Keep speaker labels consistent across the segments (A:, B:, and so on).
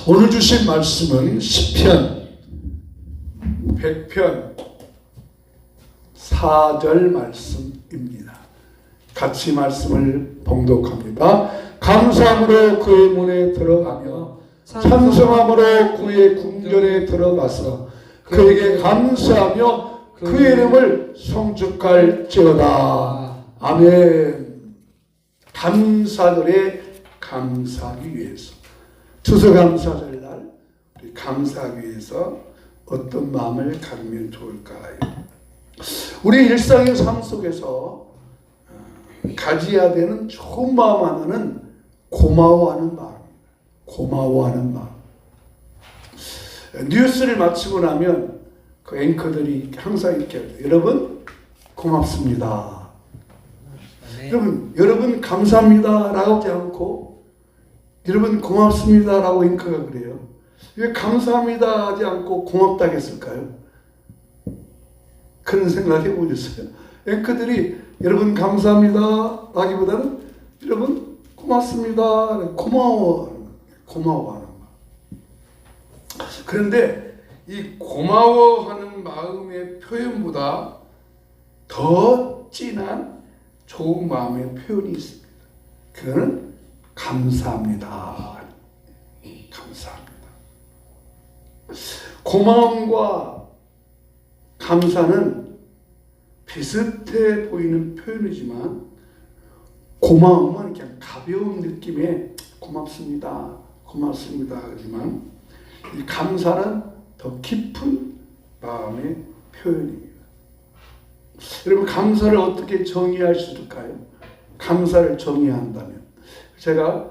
A: 오늘 주신 말씀은 시편 100편 4절 말씀입니다. 같이 말씀을 봉독합니다. 감사함으로 그의 문에 들어가며 찬송함으로 그의 궁전에 들어가서 그에게 감사하며 그의 이름을 송축할지어다. 아멘. 감사절에 감사하기 위해서, 추수감사절날 우리 감사하기 위해서 어떤 마음을 가지면 좋을까요? 우리 일상의 삶 속에서 가져야 되는 좋은 마음 하나는 고마워하는 마음입니다. 고마워하는 마음. 뉴스를 마치고 나면 그 앵커들이 항상 이렇게 해요. 여러분 고맙습니다. 네. 여러분 감사합니다 라고 하지 않고 여러분 고맙습니다 라고 앵커가 그래요. 왜 감사합니다 하지 않고 고맙다 했을까요? 그런 생각 해보셨어요? 앵커들이 여러분 감사합니다 하기보다는 여러분 고맙습니다, 고마워하는 마음. 그런데 이 고마워하는 마음의 표현보다 더 진한 좋은 마음의 표현이 있습니다. 그거는 감사합니다. 감사합니다. 고마움과 감사는 비슷해 보이는 표현이지만 고마움은 그냥 가벼운 느낌의 고맙습니다. 하지만 이 감사는 더 깊은 마음의 표현입니다. 여러분 감사를 어떻게 정의할 수 있을까요? 감사를 정의한다면 제가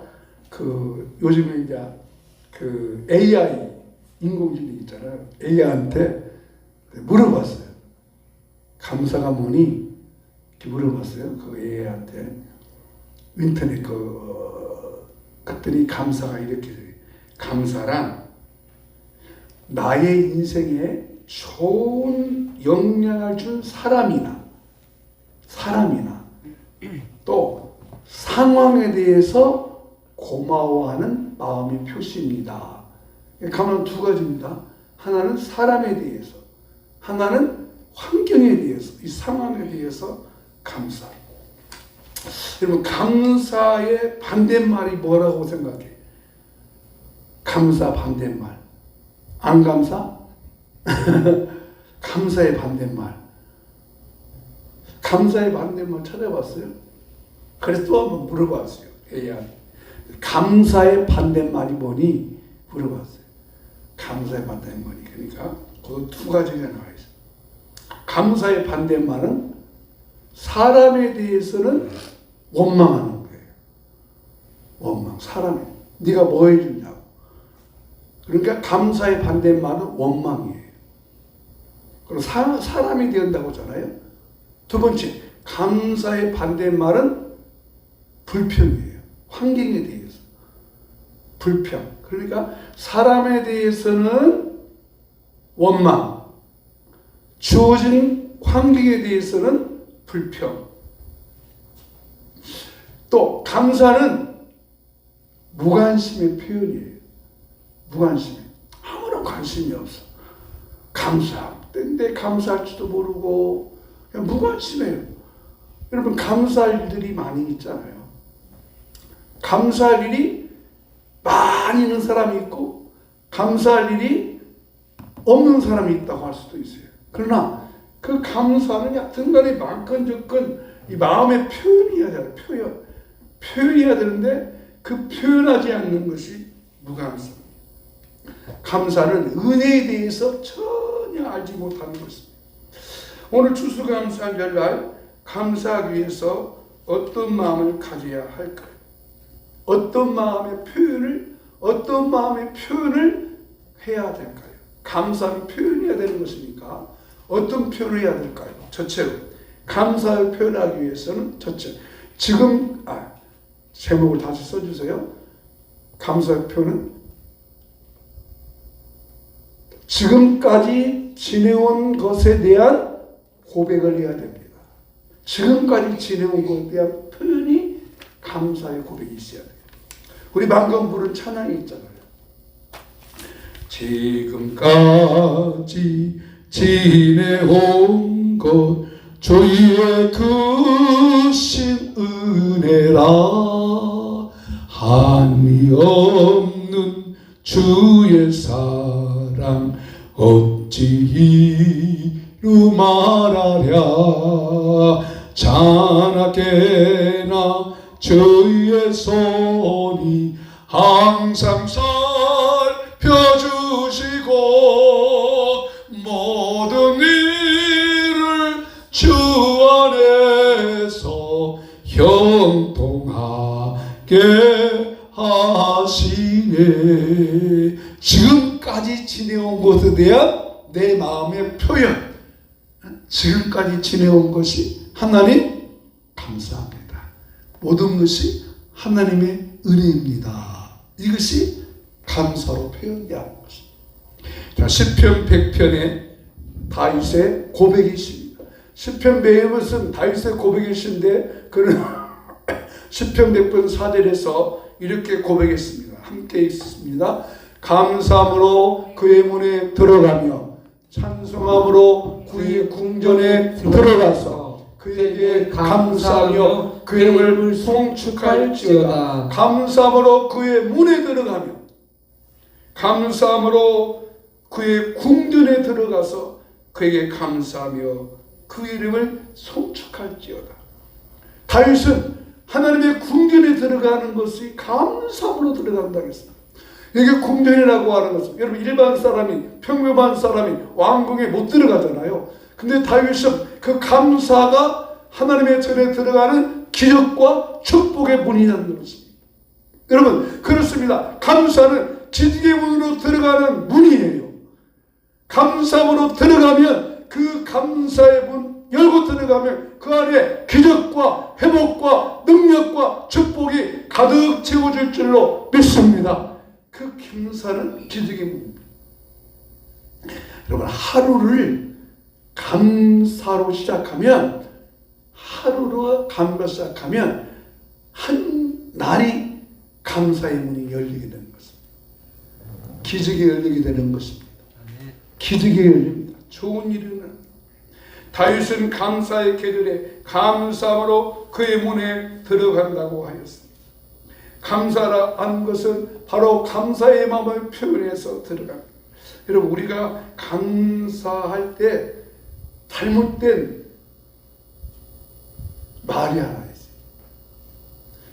A: 요즘에 이제 AI 인공지능 있잖아요. AI한테 물어봤어요. 감사가 뭐니? 이렇게 물어봤어요. 그 AI한테 인터넷 그랬더니 감사가 이렇게 돼요. 감사란 나의 인생에 좋은 영향을 준 사람이나 또 상황에 대해서 고마워하는 마음의 표시입니다. 감사는 두 가지입니다. 하나는 사람에 대해서, 하나는 환경에 대해서, 이 상황에 대해서 감사. 여러분 감사의 반대말이 뭐라고 생각해? 감사 반대말. 안 감사? 감사의 반대말. 감사의 반대말 찾아봤어요? 그래서 또 한번 물어봤어요. AI. 감사의 반대말이 뭐니? 물어봤어요. 감사의 반대말이. 그러니까 그 두 가지가 나와 있어요. 감사의 반대말은 사람에 대해서는 원망하는 거예요. 원망. 사람에. 네가 뭐 해주냐고. 그러니까 감사의 반대말은 원망이에요. 그리고 사람이 되었다고 하잖아요. 두 번째, 감사의 반대말은 불평이에요. 환경에 대해서. 불평. 그러니까 사람에 대해서는 원망, 주어진 환경에 대해서는 불평. 또 감사는 무관심의 표현이에요. 무관심. 아무런 관심이 없어. 근데 감사할지도 모르고 그냥 무관심해요. 여러분 감사할 일들이 많이 있잖아요. 감사할 일이 많이 있는 사람이 있고 감사할 일이 없는 사람이 있다고 할 수도 있어요. 그러나 그 감사는 여튼간에 많건 적건 이 마음의 표현이어야 돼요. 표현해야 되는데 그 표현하지 않는 것이 무감사. 감사는 은혜에 대해서 전혀 알지 못하는 것입니다. 오늘 추수감사절날 감사하기 위해서 어떤 마음을 가져야 할까요? 어떤 마음의 표현을 해야 될까요? 감사는 표현해야 되는 것이니까 어떤 표현을 해야 될까요? 첫째로 감사를 표현하기 위해서는 첫째 제목을 다시 써주세요. 감사의 표현은 지금까지 지내온 것에 대한 고백을 해야 됩니다. 지금까지 지내온 것에 대한 표현이 감사의 고백이 있어야 돼요. 우리 방금 부른 찬양이 있잖아요. 지금까지 지내온 것 주의 크신 은혜라. 한이 없는 주의 사랑 어찌 이루 말하랴. 자나깨나 주의 손이 항상 살펴주시고 모든 일을 주 안에서 형통하게 하시네. 지금까지 지내온 것에 대한 내 마음의 표현, 지금까지 지내온 것이 하나님 감사합니다. 모든 것이 하나님의 은혜입니다. 이것이 감사로 표현되는 것입니다. 자, 시편 100편에 다윗의 고백이 있습니다. 시편 배움은 다윗의 고백이신데 그는 시편 100편 4절에서 이렇게 고백했습니다. 함께 있습니다. 감사함으로 그의 문에 들어가며 찬송함으로 그의 궁전에 들어가서 그에게 감사하며 그의 이름을 송축할지어다. 감사함으로 그의 문에 들어가며 감사함으로 그의 궁전에 들어가서 그에게 감사하며 그 이름을 송축할지어다. 다윗은 하나님의 궁전에 들어가는 것이 감사함으로 들어간다고 했습니다. 이게 궁전이라고 하는 것은 여러분 일반 사람이 평범한 사람이 왕궁에 못 들어가잖아요. 근데 다윗은 그 감사가 하나님의 전에 들어가는 기적과 축복의 문이라는 것입니다. 여러분 그렇습니다. 감사는 기적의 문으로 들어가는 문이에요. 감사함으로 들어가면 그 감사의 문 열고 들어가면 그 안에 기적과 회복과 능력과 축복이 가득 채워질 줄로 믿습니다. 그 감사는 기적의 문입니다. 여러분 하루를 감사로 시작하면 하루로 감사로 시작하면 한 날이 감사의 문이 열리게 되는 것입니다. 기적이 열리게 되는 것입니다. 기적이 열립니다. 좋은 일은 다윗은 감사의 계절에 감사함으로 그의 문에 들어간다고 하였습니다. 감사라는 것은 바로 감사의 마음을 표현해서 들어갑니다. 여러분 우리가 감사할 때 잘못된 말이 하나 있어요.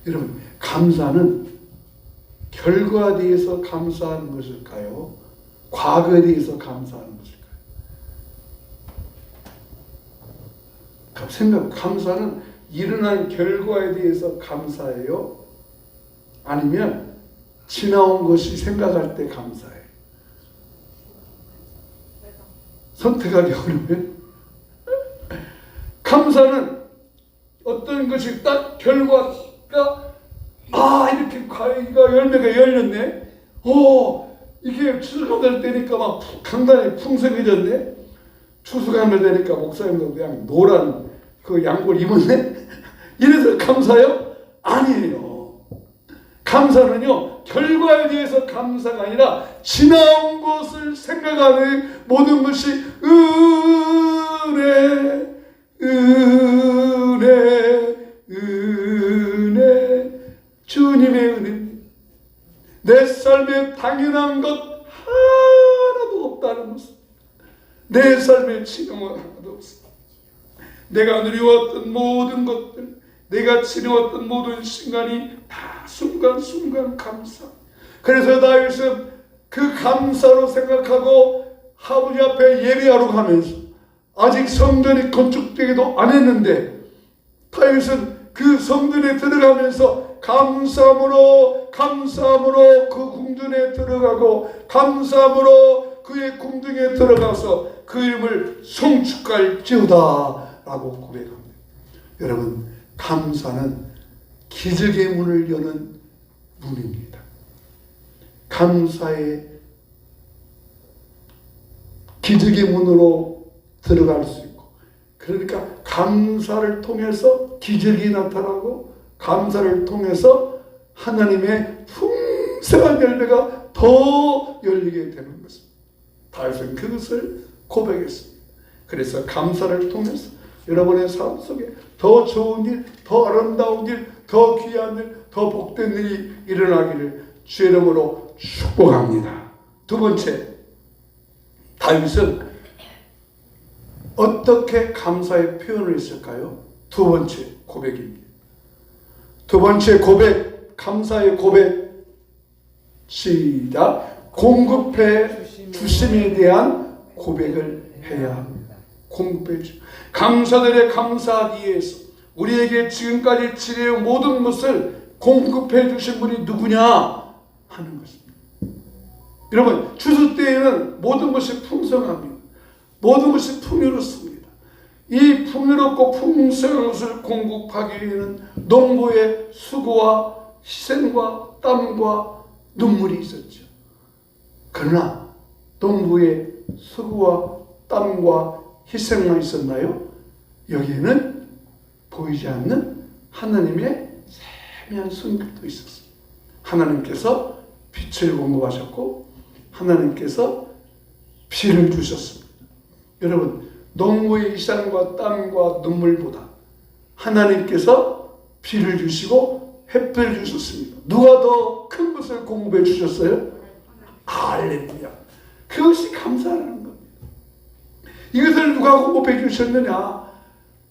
A: 여러분 감사는 결과에 대해서 감사하는 것일까요? 과거에 대해서 감사하는 것일까요? 감사는 일어난 결과에 대해서 감사해요? 아니면 지나온 것이 생각할 때 감사해요? 선택하기 어려워요. 감사는 어떤 것이 딱 결과가 이렇게 과일과 열매가 열렸네. 이게 추수감달 때니까 막 강단이 풍성해졌네. 추수감달 되니까 목사님도 그냥 노란 그 양복을 입었네. 이래서 감사요? 아니에요. 감사는요 결과에 대해서 감사가 아니라 지나온 것을 생각하는 모든 것이 은혜 주님의 은혜입니다. 내 삶에 당연한 것 하나도 없다는 것은 내 삶에 지금은 하나도 없습니다. 내가 누려왔던 모든 것들 내가 지내왔던 모든 순간이 다 순간순간 감사. 그래서 다윗은 그 감사로 생각하고 아버지 앞에 예배하러 가면서 아직 성전이 건축되기도 안 했는데 다윗은 그 성전에 들어가면서 감사함으로 그 궁전에 들어가고 감사함으로 그의 궁중에 들어가서 그 이름을 송축할지어다 라고 고백합니다. 여러분 감사는 기적의 문을 여는 문입니다. 감사의 기적의 문으로 들어갈 수 있고 그러니까 감사를 통해서 기적이 나타나고 감사를 통해서 하나님의 풍성한 열매가 더 열리게 되는 것입니다. 다윗은 그것을 고백했습니다. 그래서 감사를 통해서 여러분의 삶 속에 더 좋은 일, 더 아름다운 일, 더 귀한 일, 더 복된 일이 일어나기를 주의 이름으로 축복합니다. 두 번째, 다윗은 어떻게 감사의 표현을 했을까요? 두 번째 고백입니다. 두 번째 고백, 감사의 고백. 시작. 공급해 주심에 대한 고백을 해야 합니다. 공급해 주. 감사들에 감사하기 위해서 우리에게 지금까지 지내온 모든 것을 공급해 주신 분이 누구냐 하는 것입니다. 여러분, 추수 때에는 모든 것이 풍성합니다. 모든 것이 풍요롭습니다. 이 풍요롭고 풍성한 것을 공급하기 위해서는 농부의 수고와 희생과 땀과 눈물이 있었죠. 그러나 농부의 수고와 땀과 희생만 있었나요? 여기에는 보이지 않는 하나님의 세미한 손길도 있었습니다. 하나님께서 빛을 공급하셨고 하나님께서 비를 주셨습니다. 여러분, 농부의 희생과 땀과 눈물보다 하나님께서 비를 주시고 햇볕을 주셨습니다. 누가 더 큰 것을 공급해 주셨어요? 할렐루야. 그것이 감사라는 겁니다. 이것을 누가 공급해 주셨느냐?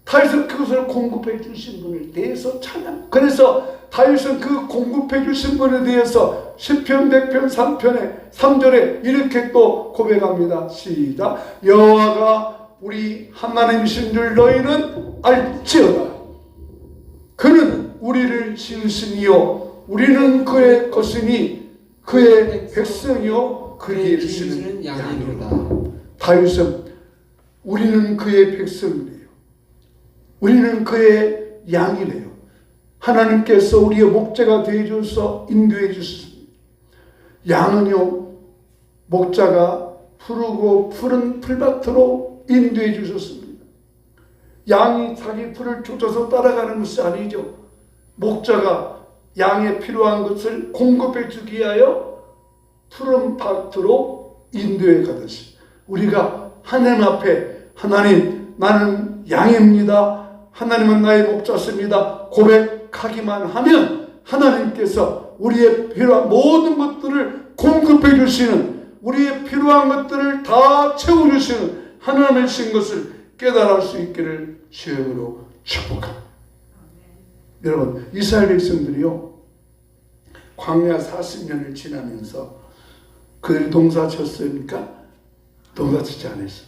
A: 다윗은 그것을 공급해 주신 분에 대해서 찬양. 그래서 다윗은 그 공급해 주신 분에 대해서 시편 100편 3편에 3절에 이렇게 또 고백합니다. 시작. 여호와가 우리 하나님이신 줄 너희는 알지어다. 그는 우리를 지으시니요 우리는 그의 것이니 그의 백성이요 그에게 주시는 양이로다. 다윗은 우리는 그의 백성이래요. 우리는 그의 양이래요. 하나님께서 우리의 목자가 되어주셔서 인도해 주셨습니다. 양은요, 목자가 푸르고 푸른 풀밭으로 인도해 주셨습니다. 양이 자기 풀을 쫓아서 따라가는 것이 아니죠. 목자가 양에 필요한 것을 공급해 주기 위하여 푸른 밭으로 인도해 가듯이 우리가 하나님 앞에 하나님 나는 양입니다. 하나님은 나의 목자십니다. 고백하기만 하면 하나님께서 우리의 필요한 모든 것들을 공급해 주시는 우리의 필요한 것들을 다 채워주시는 하나님이신 것을 깨달을 수 있기를 주의 이름으로 축복합니다. 여러분, 이스라엘 백성들이요 광야 40년을 지나면서 그들이 동사 쳤습니까? 동사 치지 않았어요.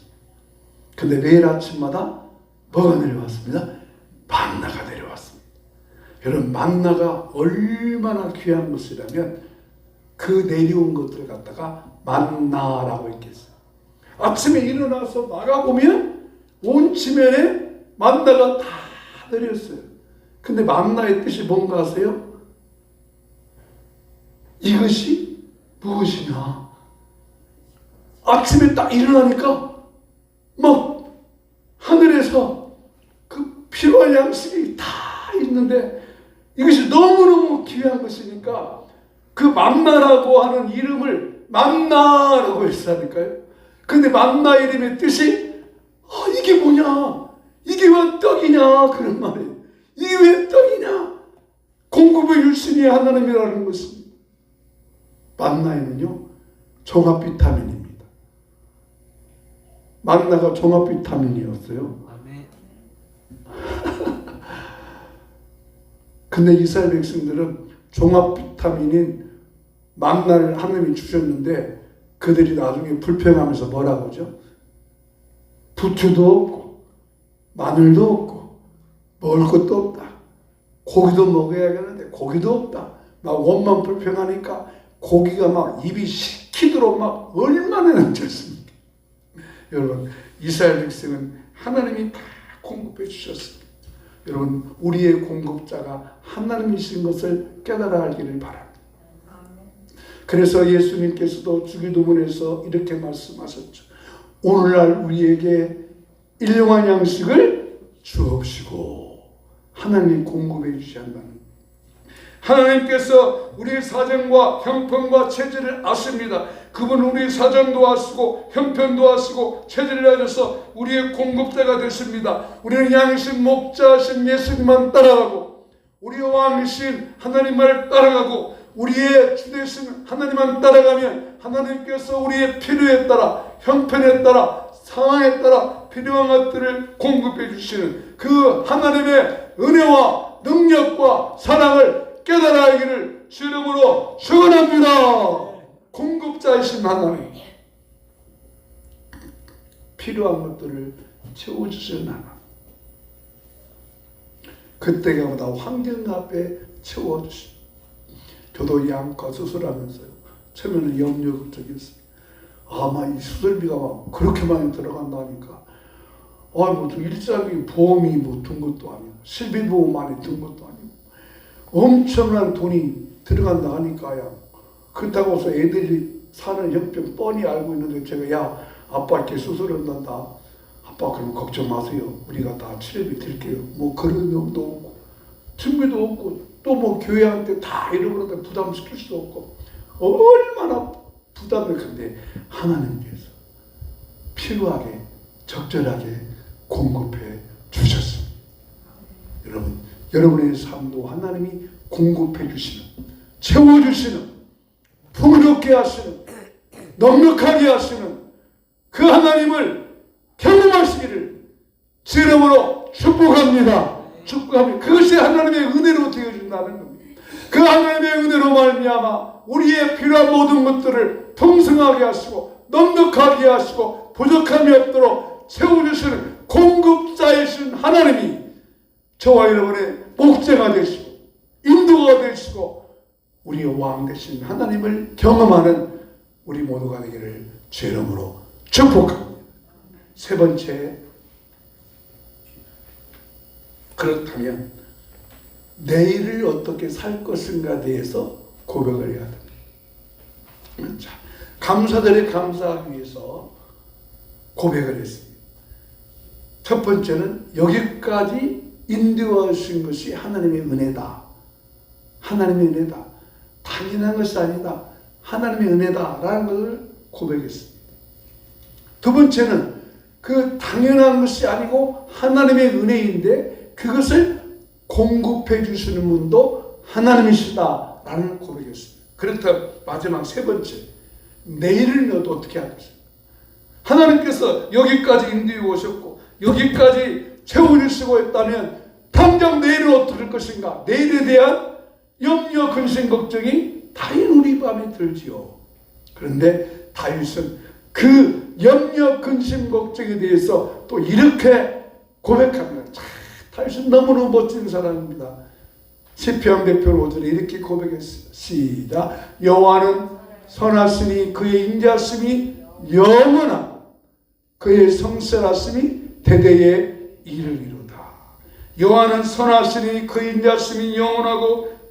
A: 근데 매일 아침마다 뭐가 내려왔습니다? 만나가 내려왔습니다. 여러분, 만나가 얼마나 귀한 것이라면 그 내려온 것들을 갖다가 만나라고 했겠어요. 아침에 일어나서 나가보면 온 지면에 만나가 다 내렸어요. 근데 만나의 뜻이 뭔가 아세요? 이것이 무엇이냐? 아침에 딱 일어나니까 막 하늘에서 그 필요한 양식이 다 있는데 이것이 너무너무 귀한 것이니까 그 만나라고 하는 이름을 만나라고 했다니까요. 근데 만나 이름의 뜻이 이게 뭐냐? 이게 왜 떡이냐? 그런 말이에요. 이게 왜 떡이냐? 공급의 유신이 하나님이라는 것입니다. 만나에는요 종합 비타민입니다. 만나가 종합 비타민이었어요. 근데 이스라엘 백성들은 종합 비타민인 만나를 하나님이 주셨는데 그들이 나중에 불평하면서 뭐라고 하죠? 부추도 없고 마늘도 없고 먹을 것도 없다. 고기도 먹어야겠는데 고기도 없다. 막 원만 불평하니까 고기가 막 입이 식히도록 막 얼마나 넘쳤습니까? 여러분, 이스라엘 백성은 하나님이 다 공급해 주셨습니다. 여러분, 우리의 공급자가 하나님이신 것을 깨달아 알기를 바랍니다. 그래서 예수님께서도 주기도문에서 이렇게 말씀하셨죠. 오늘날 우리에게 일용할 양식을 주옵시고 하나님 공급해 주셔야 한다는. 하나님께서 우리 사정과 형편과 체질을 아십니다. 그분은 우리 사정도 아시고 형편도 아시고 체질을 아셔서 우리의 공급자가 되십니다. 우리는 양이신 목자이신 예수님만 따라가고 우리의 왕이신 하나님을 따라가고 우리의 주되신 하나님만 따라가면 하나님께서 우리의 필요에 따라 형편에 따라 상황에 따라 필요한 것들을 공급해 주시는 그 하나님의 은혜와 능력과 사랑을 깨달아 알기를 주 이름으로 축원합니다. 공급자이신 하나님, 필요한 것들을 채워주시는 하나님, 그때보다 환경 앞에 채워주시고, 저도 이 안과 수술하면서요, 처음에는 염려 걱정했어요. 아마 이 수술비가 막 그렇게 많이 들어간다니까. 뭐 일자리 보험이 뭐 든 것도 아니고 실비보험 많이 든 것도 아니고 엄청난 돈이 들어간다 하니까요. 그렇다고 해서 애들이 사는 형편 뻔히 알고 있는데 제가 야 아빠 이렇게 수술한단다. 아빠 그럼 걱정 마세요. 우리가 다 치료비 드릴게요. 뭐 그런 놈도 없고 준비도 없고 또 뭐 교회한테 다 이러고 부담시킬 수도 없고 얼마나 부담을. 근데 하나님께서 필요하게 적절하게 공급해 주셨습니다. 여러분의 삶도 하나님이 공급해 주시는, 채워주시는, 풍요롭게 하시는, 넉넉하게 하시는 그 하나님을 경험하시기를 주 이름으로 축복합니다. 축복합니다. 그것이 하나님의 은혜로 되어준다는 겁니다. 그 하나님의 은혜로 말미암아 우리의 필요한 모든 것들을 풍성하게 하시고 넉넉하게 하시고 부족함이 없도록 채워주시는 공급자이신 하나님이 저와 여러분의 목자가 되시고 인도가 되시고 우리의 왕 되신 하나님을 경험하는 우리 모두가 되기를 주 이름으로 축복합니다. 세 번째, 그렇다면 내일을 어떻게 살 것인가에 대해서 고백을 해야 됩니다. 자, 감사들에 감사하기 위해서 고백을 했습니다. 첫 번째는 여기까지 인도하신 것이 하나님의 은혜다. 하나님의 은혜다. 당연한 것이 아니다. 하나님의 은혜다라는 것을 고백했습니다. 두 번째는 그 당연한 것이 아니고 하나님의 은혜인데 그것을 공급해 주시는 분도 하나님이시다라는 고백이었습니다. 그렇다면 마지막 세 번째, 내일을 너도 어떻게 하겠습니까? 하나님께서 여기까지 인도해 오셨고 여기까지 채워주시고 했다면 당장 내일은 어떻게 할 것인가? 내일에 대한 염려, 근심, 걱정이 다인 우리 마음에 들지요. 그런데 다윗은 그 염려, 근심, 걱정에 대해서 또 이렇게 고백합니다. 다윗은 너무너무 멋진 사람입니다. 시편 100편 5절에 이렇게 고백했습니다. 시작. 여호와는 선하시니 그의 인자심이 영원하고 그의 성실하심이 대대에 이르리로다. 여호와는 선하시니 그의 인자심이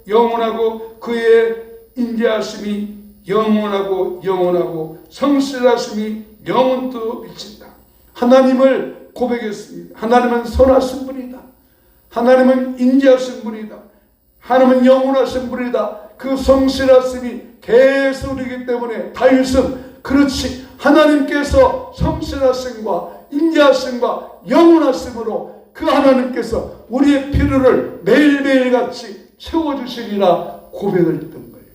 A: 영원하고 그의 인자심이 영원하고 성실하심이 영원토록 미친다. 하나님을 고백했습니다. 하나님은 선하신 분이다. 하나님은 인자하신 분이다. 하나님은 영원하신 분이다. 그 성실하심이 계속이기 때문에 다윗은 그렇지 하나님께서 성실하심과 인자하심과 영원하심으로 그 하나님께서 우리의 필요를 매일매일같이 채워주시리라 고백을 했던 거예요.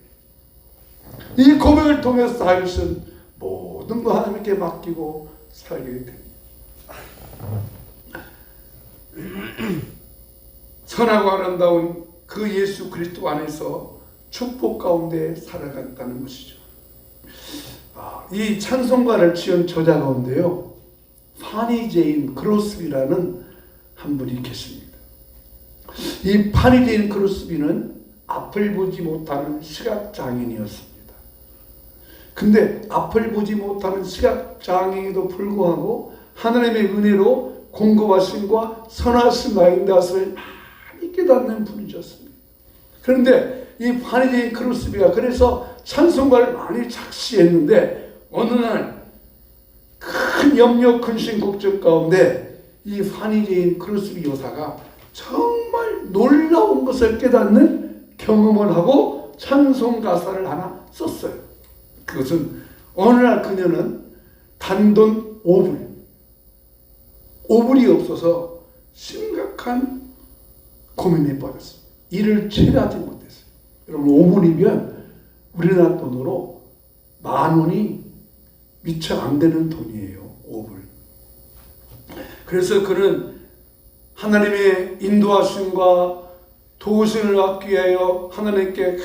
A: 이 고백을 통해서 다윗은 모든 거 하나님께 맡기고 살게 됩니다. 선하고 아름다운 그 예수 그리스도 안에서 축복 가운데 살아갔다는 것이죠. 이 찬송가를 지은 저자 가운데요, 파니 제인 크로스비라는 한 분이 계십니다. 이 파니 제인 크로스비는 앞을 보지 못하는 시각장애인이었습니다. 근데 앞을 보지 못하는 시각장애인에도 불구하고 하나님의 은혜로 공급하심과 선하심과 인도하심을 많이 깨닫는 분이셨습니다. 그런데 이 파니 제인 크로스비가 그래서 찬송가를 많이 작시했는데 어느 날 큰 염려, 근심, 걱정 가운데 이 파니 제인 크로스비 여사가 정말 놀라운 것을 깨닫는 경험을 하고 찬송 가사를 하나 썼어요. 그것은 어느 날 그녀는 단돈 5불이 없어서 심각한 고민에 빠졌어요. 일을 취하지 못했어요. 여러분 5불이면 우리나라 돈으로 10,000원이 미처 안 되는 돈이에요. 5불. 그래서 그는 하나님의 인도하심과 도우심을 받기 위하여 하나님께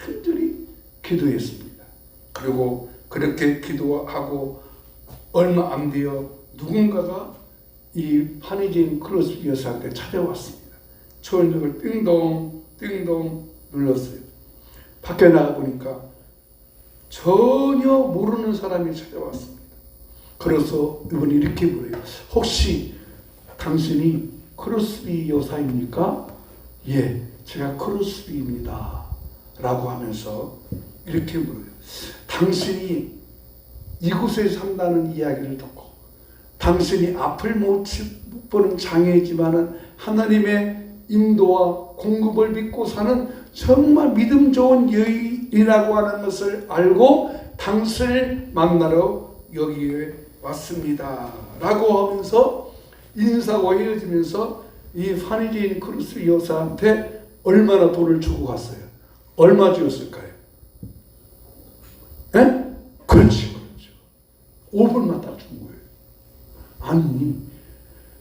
A: 간절히 기도했습니다. 그리고 그렇게 기도하고 얼마 안 되어 누군가가 이 파니제인 크로스비 여사한테 찾아왔습니다. 초인종을 띵동 눌렀어요. 밖에 나가 보니까 전혀 모르는 사람이 찾아왔습니다. 그래서 이분이 이렇게 물어요. 혹시 당신이 크로스비 여사입니까? 예, 제가 크로스비입니다. 라고 하면서 이렇게 물어요. 당신이 이곳에 산다는 이야기를 듣고 당신이 앞을 못 보는 장애이지만은 하나님의 인도와 공급을 믿고 사는 정말 믿음 좋은 여인이라고 하는 것을 알고 당신을 만나러 여기에 왔습니다. 라고 하면서 인사하고 헤어지면서 이 파니제인 크루스 여사한테 얼마나 돈을 주고 갔어요? 얼마 주었을까요? 에? 그렇죠. 5분만 딱 준 거예요. 아니,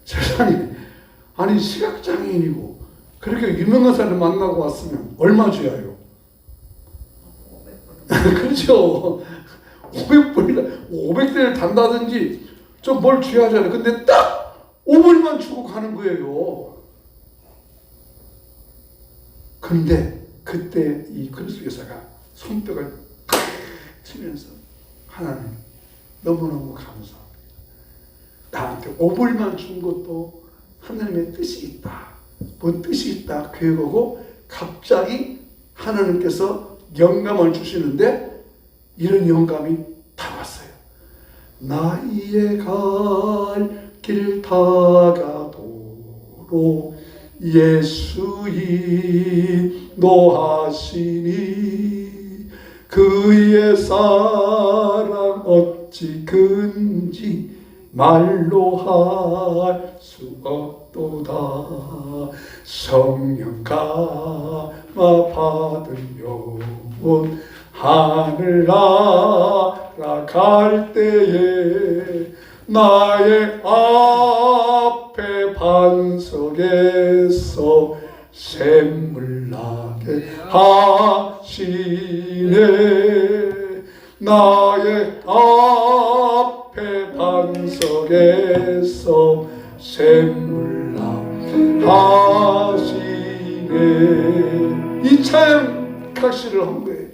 A: 세상에, 아니, 시각장애인이고, 그렇게 유명한 사람을 만나고 왔으면 얼마 줘야 해요? 500불. 그렇죠. 500대를 단다든지 좀 뭘 줘야 하잖아요. 근데 딱 5불만 주고 가는 거예요. 그런데 그때 이 그리스 여사가 손뼉을 치면서 하나님 너무너무 감사합니다. 나한테 5불만 준 것도 하나님의 뜻이 있다. 뭔 뜻이 있다. 그거고 갑자기 하나님께서 영감을 주시는데 이런 영감이 다 왔어요. 나의 갈 길 다가도록 예수 인도하시니 그의 사랑 어찌 큰지 말로 할 수 없도다. 성령 감화 받은 영혼 하늘 날아갈 때에 나의 앞에 반석에서 샘물 나게 하시네. 나의 앞에 반석에서 샘물 나게 하시네. 이 참 각시를 한 거예요.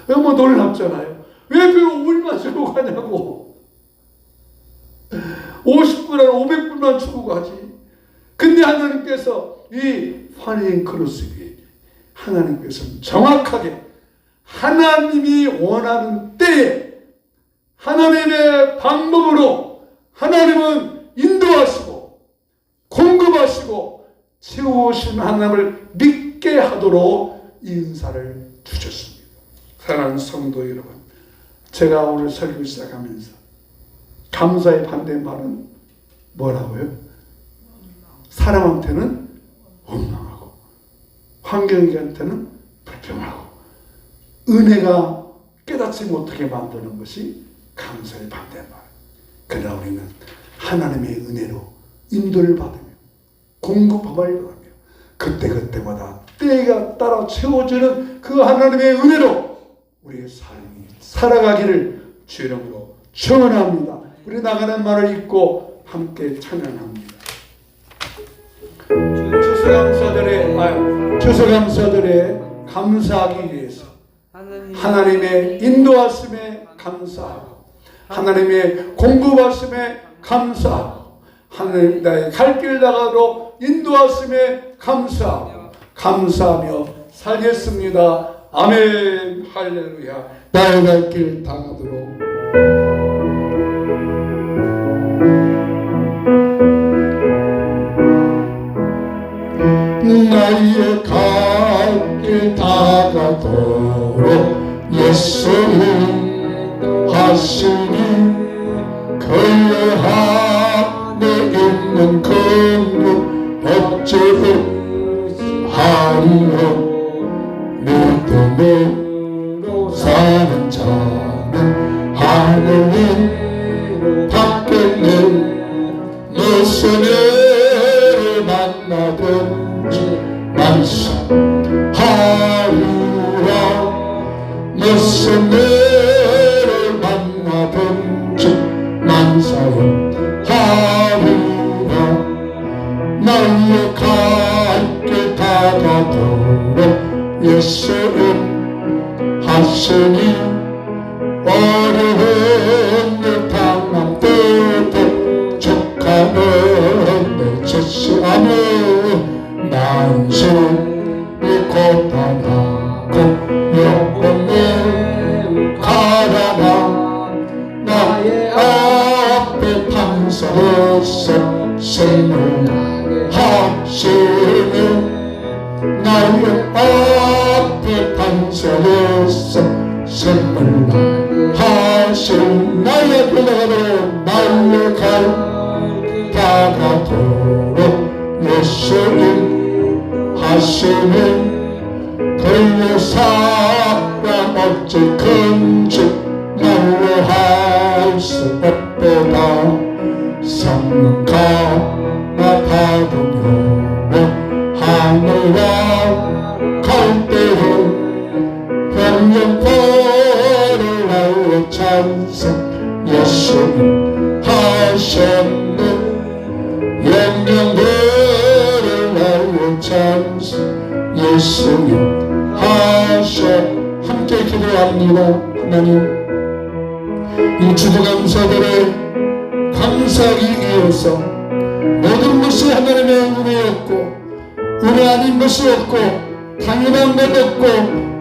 A: 너무 놀랍잖아요. 왜 그 5불만 주고 가냐고. 50불, 500불만 주고 가지. 근데 하나님께서 이 파니제인 크루스비 하나님께서는 정확하게 하나님이 원하는 때에 하나님의 방법으로 하나님은 인도하시고 공급하시고 채우신 하나님을 믿게 하도록 이 은사를 주셨습니다. 사랑하는 성도 여러분, 제가 오늘 설교 시작하면서 감사의 반대말은 뭐라고요? 사람한테는 원망하고 환경한테는 불평하고 은혜가 깨닫지 못하게 만드는 것이 감사의 반대말. 그러나 우리는 하나님의 은혜로 인도를 받으며 공급함을 받으며 그때그때마다 때가 따라 채워주는 그 하나님의 은혜로 우리의 삶이 살아가기를 주 이름으로 축원합니다. 우리 나가는 말을 읽고 함께 찬양합니다. 추수감사절에 감사하기 위해서 하나님의 인도하심에 감사하고 하나님의 공급하심에 감사하고 하나님 나의 갈 길 나가도록 인도하심에 감사하고 감사하며 살겠습니다. 아멘. 할렐루야. 나의 갈 길 당하도록 나의 갈
B: 예수 인도하시니 그의 안에 있는 긍휼 어찌하리요. 믿음으로 사는 자는 하늘을 받겠네. 무슨 일을 만나든지 만사하리라. 무슨 일을 만나든지 만사하리라. 나의 갈 길 다가도록 예수 인하시니 어려운 일 당한 때도 족하는 내 제시하며 만신이 고단하고 영혼을 가라나 나의 앞에 판서로서 생을 하시는 나의 앞에 판서로서 생을 하신 나의 불러가도록 나의 갈 다가도록 예수 인하시는 그의 사랑 어찌 큰지 말로 할 수 없도다. 성령과 받으며 하늘과 갈대에 영영포를 하여 찬송 예수 인하셨네. 영영포를 하여 찬송 예수 인하셨. 함께 기도합니다. 하나님, 이 주보감사들의 감사하기 위해서 모든 것이 하나님의 은혜였고 은혜 아닌 것이 없고 당연한 것 없고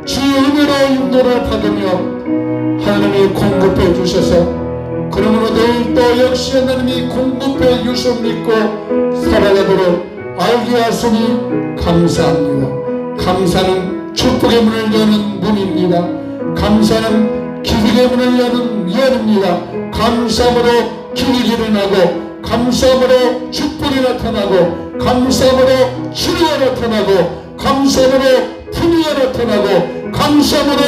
B: 주의 은혜로 인도를 받으며 하나님이 공급해 주셔서 그러므로 내일도 역시 하나님이 공급해 주심 믿고 살아가도록 알게 하시니 감사합니다. 감사는 축복의 문을 여는 문입니다. 감사는 기적의 문을 여는 문입니다. 감사함으로 기적이 일어나고 감사함으로 축복이 나타나고 감사함으로 치료가 나타나고 감사함으로 품위가 나타나고 감사함으로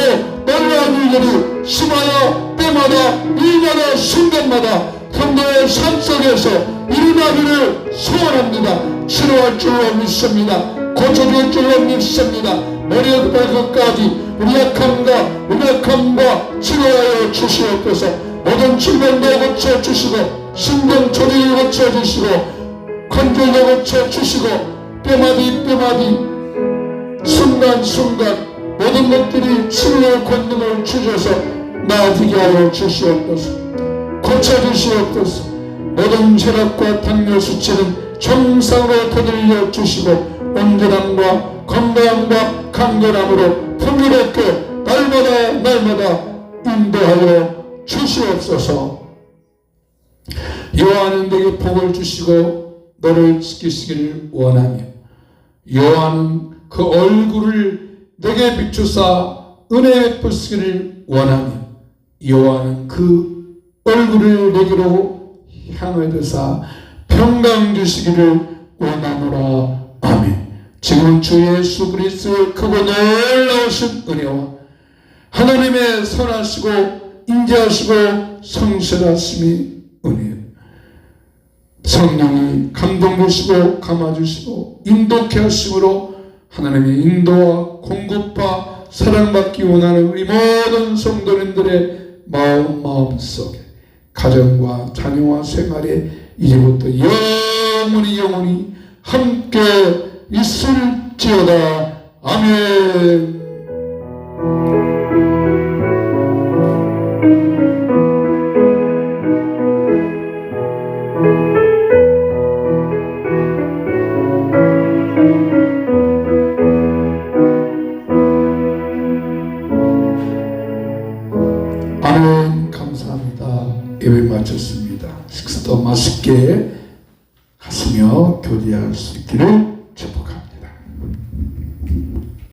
B: 놀라운 일들이 심하여 때마다 일마다 순간마다 현대의 산속에서 일어나기를 소원합니다. 치료할 줄로 믿습니다. 고쳐줄 줄로 믿습니다. 머리부터 발끝까지 우리 약함과 치료하여 주시옵소서. 모든 질병도 고쳐주시고 신경 조직을 고쳐주시고 관절도 고쳐주시고 뼈마디 순간순간 모든 것들이 치료의 권능을 주셔서 나아지게 하여 주시옵소서. 고쳐주시옵소서. 모든 혈압과 당뇨 수치는 정상으로 되돌려 주시고 온전함과 건강함과 강건함으로 풍요롭게 날마다 인도하여 주시옵소서. 여호와는 내게 복을 주시고 너를 지키시기를 원하며 여호와는 그 얼굴을 내게 비추사 은혜 베푸시기를 원하며 여호와는 그 얼굴을 내게로 향하여서 평강 주시기를 원하노라. 아멘. 지금 주 예수 그리스도의 크고 놀라우신 은혜와 하나님의 선하시고 인자하시고 성실하심이 은혜, 성령이 감동주시고 감아주시고 인도케 하심으로 하나님의 인도와 공급과 사랑받기 원하는 우리 모든 성도님들의 마음속에 가정과 자녀와 생활에 이제부터 영원히 함께 있을지어다. 아멘. 아멘. 감사합니다. 예배 마쳤습니다. 식사도 맛있게 하시며 교제할 수 있기를